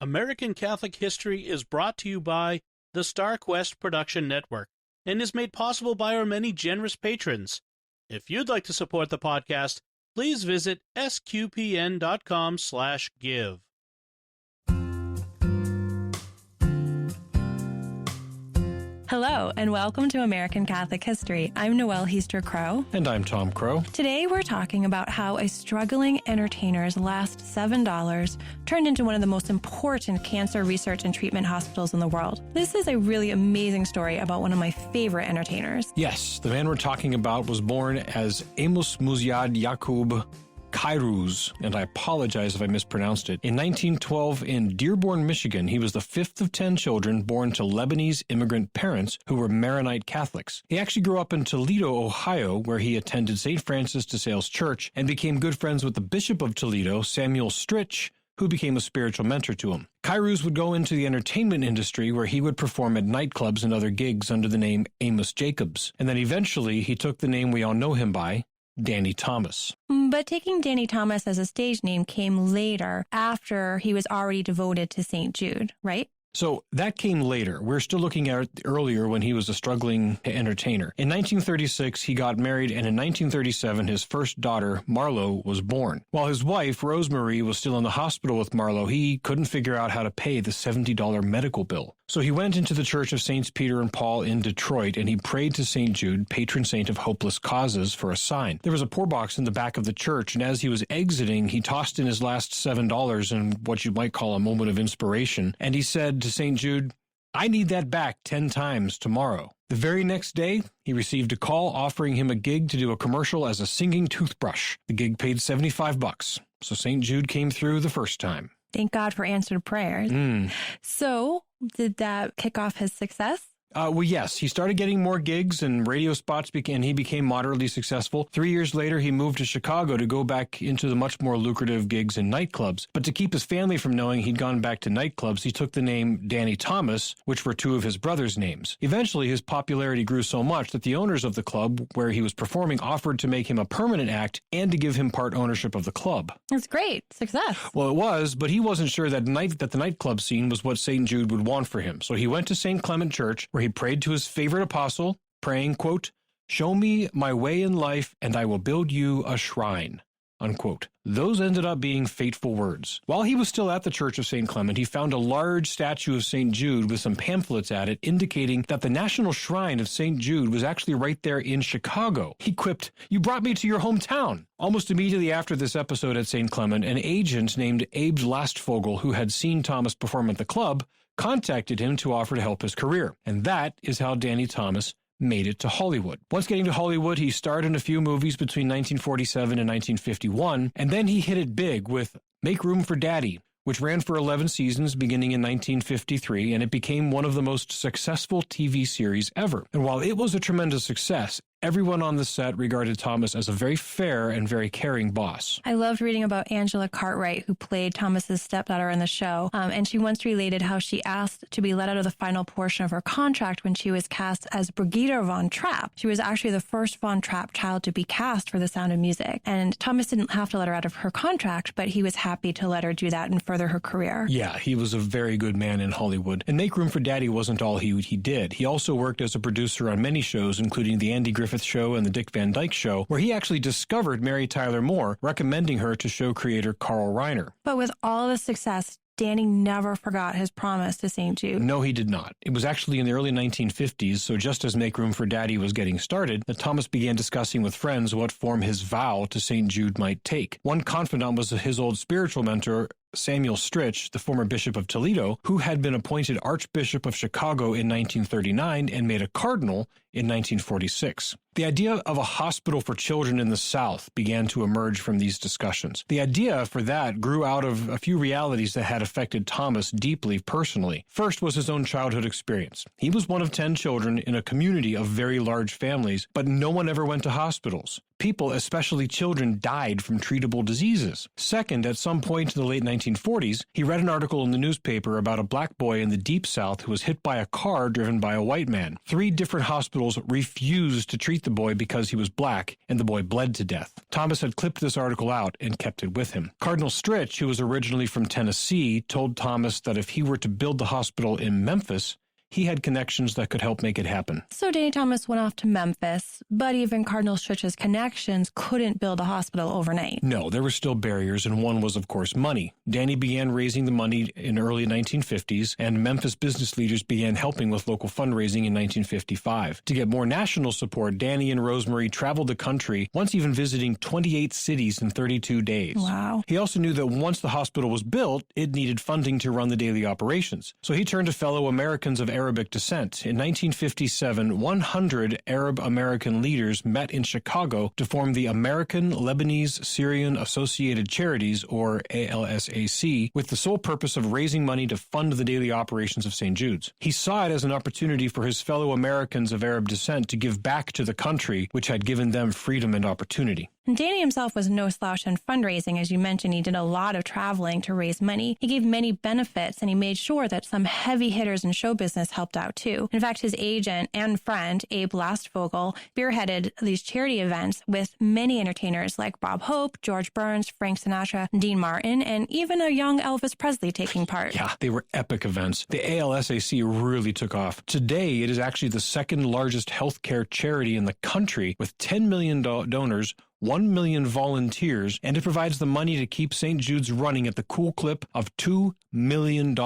American Catholic History is brought to you by the Star Quest Production Network and is made possible by our many generous patrons. If you'd like to support the podcast, please visit sqpn.com/give. Hello, and welcome to American Catholic History. I'm Noelle Heaster-Crow. And I'm Tom Crow. Today we're talking about how a struggling entertainer's last $7 turned into one of the most important cancer research and treatment hospitals in the world. This is a really amazing story about one of my favorite entertainers. Yes, the man we're talking about was born as Amos Muziad Yakub Kairuz, and I apologize if I mispronounced it. In 1912 in Dearborn, Michigan, he was the fifth of 10 children born to Lebanese immigrant parents who were Maronite Catholics. He actually grew up in Toledo, Ohio, where he attended St. Francis de Sales Church and became good friends with the Bishop of Toledo, Samuel Stritch, who became a spiritual mentor to him. Kairuz would go into the entertainment industry where he would perform at nightclubs and other gigs under the name Amos Jacobs. And then eventually he took the name we all know him by, Danny Thomas. But taking Danny Thomas as a stage name came later, after he was already devoted to St. Jude, right? So that came later. We're still looking at earlier when he was a struggling entertainer. In 1936, he got married, and in 1937, his first daughter, Marlo, was born. While his wife, Rosemary, was still in the hospital with Marlo, he couldn't figure out how to pay the $70 medical bill. So he went into the Church of Saints Peter and Paul in Detroit, and he prayed to St. Jude, patron saint of hopeless causes, for a sign. There was a poor box in the back of the church, and as he was exiting, he tossed in his last $7 in what you might call a moment of inspiration, and he said to St. Jude, "I need that back 10 times tomorrow." The very next day, he received a call offering him a gig to do a commercial as a singing toothbrush. The gig paid $75, so St. Jude came through the first time. Thank God for answered prayers. So, did that kick off his success? Well, yes. He started getting more gigs and radio spots, and he became moderately successful. 3 years later, he moved to Chicago to go back into the much more lucrative gigs in nightclubs. But to keep his family from knowing he'd gone back to nightclubs, he took the name Danny Thomas, which were two of his brothers' names. Eventually, his popularity grew so much that the owners of the club where he was performing offered to make him a permanent act and to give him part ownership of the club. That's great. Success. Well, it was, but he wasn't sure that the nightclub scene was what St. Jude would want for him. So he went to St. Clement Church, where he prayed to his favorite apostle, praying, quote, "Show me my way in life, and I will build you a shrine," unquote. Those ended up being fateful words. While he was still at the Church of St. Clement, he found a large statue of St. Jude with some pamphlets at it indicating that the National Shrine of St. Jude was actually right there in Chicago. He quipped, "You brought me to your hometown." Almost immediately after this episode at St. Clement, an agent named Abe Lastfogel, who had seen Thomas perform at the club, contacted him to offer to help his career. And that is how Danny Thomas made it to Hollywood. Once getting to Hollywood, he starred in a few movies between 1947 and 1951, and then he hit it big with Make Room for Daddy, which ran for 11 seasons beginning in 1953, and it became one of the most successful TV series ever. And while it was a tremendous success, everyone on the set regarded Thomas as a very fair and very caring boss. I loved reading about Angela Cartwright, who played Thomas's stepdaughter in the show, and she once related how she asked to be let out of the final portion of her contract when she was cast as Brigitte von Trapp. She was actually the first von Trapp child to be cast for The Sound of Music, and Thomas didn't have to let her out of her contract, but he was happy to let her do that and further her career. Yeah, he was a very good man in Hollywood. And Make Room for Daddy wasn't all he did. He also worked as a producer on many shows, including The Andy Griffith Show and The Dick Van Dyke Show, where he actually discovered Mary Tyler Moore, recommending her to show creator Carl Reiner. But with all the success, Danny never forgot his promise to St. Jude. No, he did not. It was actually in the early 1950s, so just as Make Room for Daddy was getting started, that Thomas began discussing with friends what form his vow to St. Jude might take. One confidant was his old spiritual mentor, Samuel Stritch, the former Bishop of Toledo, who had been appointed Archbishop of Chicago in 1939 and made a cardinal in 1946. The idea of a hospital for children in the South began to emerge from these discussions. The idea for that grew out of a few realities that had affected Thomas deeply personally. First was his own childhood experience. He was one of 10 children in a community of very large families, but no one ever went to hospitals. People, especially children, died from treatable diseases. Second, at some point in the late 1940s, he read an article in the newspaper about a black boy in the Deep South who was hit by a car driven by a white man. 3 different hospitals hospitals refused to treat the boy because he was black, and the boy bled to death. Thomas had clipped this article out and kept it with him. Cardinal Stritch, who was originally from Tennessee, told Thomas that if he were to build the hospital in Memphis, he had connections that could help make it happen. So Danny Thomas went off to Memphis, but even Cardinal Stritch's connections couldn't build a hospital overnight. No, there were still barriers, and one was, of course, money. Danny began raising the money in early 1950s, and Memphis business leaders began helping with local fundraising in 1955. To get more national support, Danny and Rosemary traveled the country, once even visiting 28 cities in 32 days. Wow. He also knew that once the hospital was built, it needed funding to run the daily operations. So he turned to fellow Americans of Arabic descent. In 1957, 100 Arab-American leaders met in Chicago to form the American Lebanese Syrian Associated Charities, or ALSAC, with the sole purpose of raising money to fund the daily operations of St. Jude's. He saw it as an opportunity for his fellow Americans of Arab descent to give back to the country, which had given them freedom and opportunity. And Danny himself was no slouch in fundraising. As you mentioned, he did a lot of traveling to raise money. He gave many benefits, and he made sure that some heavy hitters in show business helped out too. In fact, his agent and friend, Abe Lastfogel, spearheaded these charity events with many entertainers like Bob Hope, George Burns, Frank Sinatra, Dean Martin, and even a young Elvis Presley taking part. Yeah, they were epic events. The ALSAC really took off. Today, it is actually the second largest healthcare charity in the country, with 10 million donors, 1 million volunteers, and it provides the money to keep St. Jude's running at the cool clip of $2 million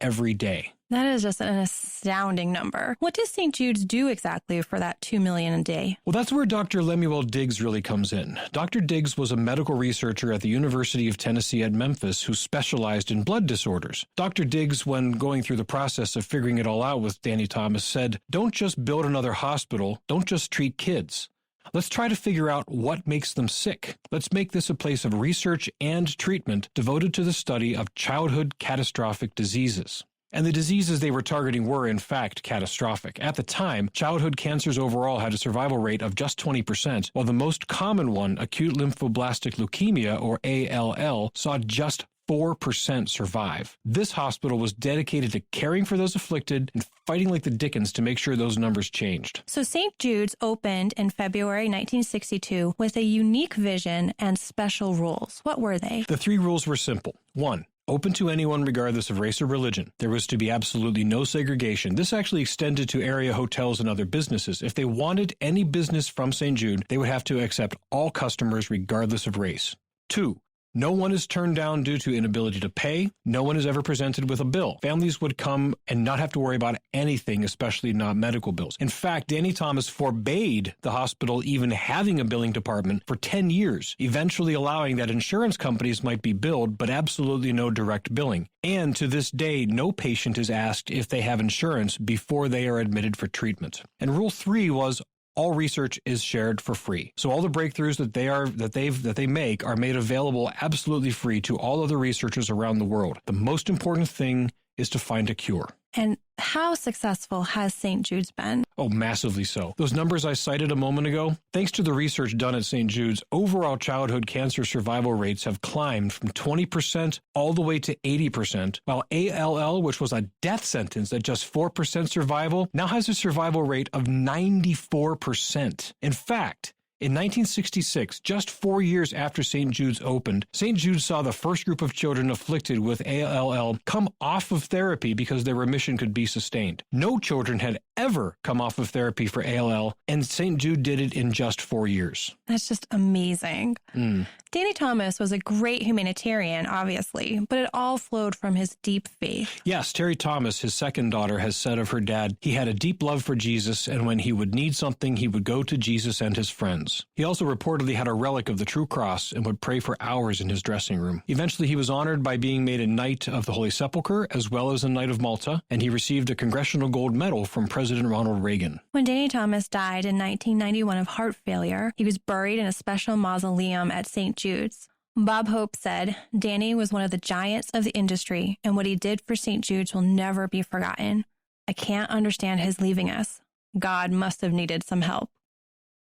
every day. That is just an astounding number. What does St. Jude's do exactly for that $2 million a day? Well, that's where Dr. Lemuel Diggs really comes in. Dr. Diggs was a medical researcher at the University of Tennessee at Memphis who specialized in blood disorders. Dr. Diggs, when going through the process of figuring it all out with Danny Thomas, said, "Don't just build another hospital, don't just treat kids. Let's try to figure out what makes them sick. Let's make this a place of research and treatment devoted to the study of childhood catastrophic diseases." And the diseases they were targeting were, in fact, catastrophic. At the time, childhood cancers overall had a survival rate of just 20%, while the most common one, acute lymphoblastic leukemia, or ALL, saw just 4% survive. This hospital was dedicated to caring for those afflicted and fighting like the Dickens to make sure those numbers changed. So St. Jude's opened in February 1962 with a unique vision and special rules. What were they? The 3 rules were simple. 1. Open to anyone regardless of race or religion. There was to be absolutely no segregation. This actually extended to area hotels and other businesses. If they wanted any business from St. Jude, they would have to accept all customers regardless of race. 2. No one is turned down due to inability to pay. No one is ever presented with a bill. Families would come and not have to worry about anything, especially not medical bills. In fact, Danny Thomas forbade the hospital even having a billing department for 10 years, eventually allowing that insurance companies might be billed, but absolutely no direct billing. And to this day, no patient is asked if they have insurance before they are admitted for treatment. And Rule 3 was all research is shared for free. So all the breakthroughs that they make are made available absolutely free to all other researchers around the world. The most important thing is to find a cure. And how successful has St. Jude's been? Oh, massively so. Those numbers I cited a moment ago, thanks to the research done at St. Jude's, overall childhood cancer survival rates have climbed from 20% all the way to 80%, while ALL, which was a death sentence at just 4% survival, now has a survival rate of 94%. In fact, in 1966, just 4 years after St. Jude's opened, St. Jude saw the first group of children afflicted with ALL come off of therapy because their remission could be sustained. No children had ever come off of therapy for ALL, and St. Jude did it in just 4 years. That's just amazing. Danny Thomas was a great humanitarian, obviously, but it all flowed from his deep faith. Yes, Terry Thomas, his second daughter, has said of her dad, he had a deep love for Jesus, and when he would need something, he would go to Jesus and his friends. He also reportedly had a relic of the True Cross and would pray for hours in his dressing room. Eventually, he was honored by being made a Knight of the Holy Sepulchre, as well as a Knight of Malta, and he received a Congressional Gold Medal from President Ronald Reagan. When Danny Thomas died in 1991 of heart failure, he was buried in a special mausoleum at St. Jude's. Bob Hope said, "Danny was one of the giants of the industry, and what he did for St. Jude's will never be forgotten. I can't understand his leaving us. God must have needed some help."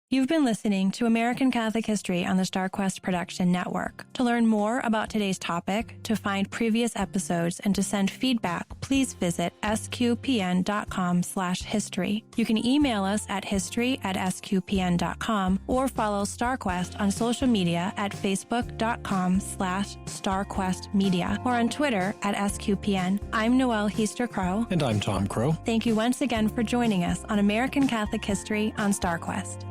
You've been listening to American Catholic History on the StarQuest Production Network. To learn more about today's topic, to find previous episodes, and to send feedback, please visit sqpn.com/history. You can email us at history@sqpn.com or follow StarQuest on social media at facebook.com/StarQuestMedia or on Twitter at SQPN. I'm Noelle Heaster-Crowe. And I'm Tom Crow. Thank you once again for joining us on American Catholic History on StarQuest.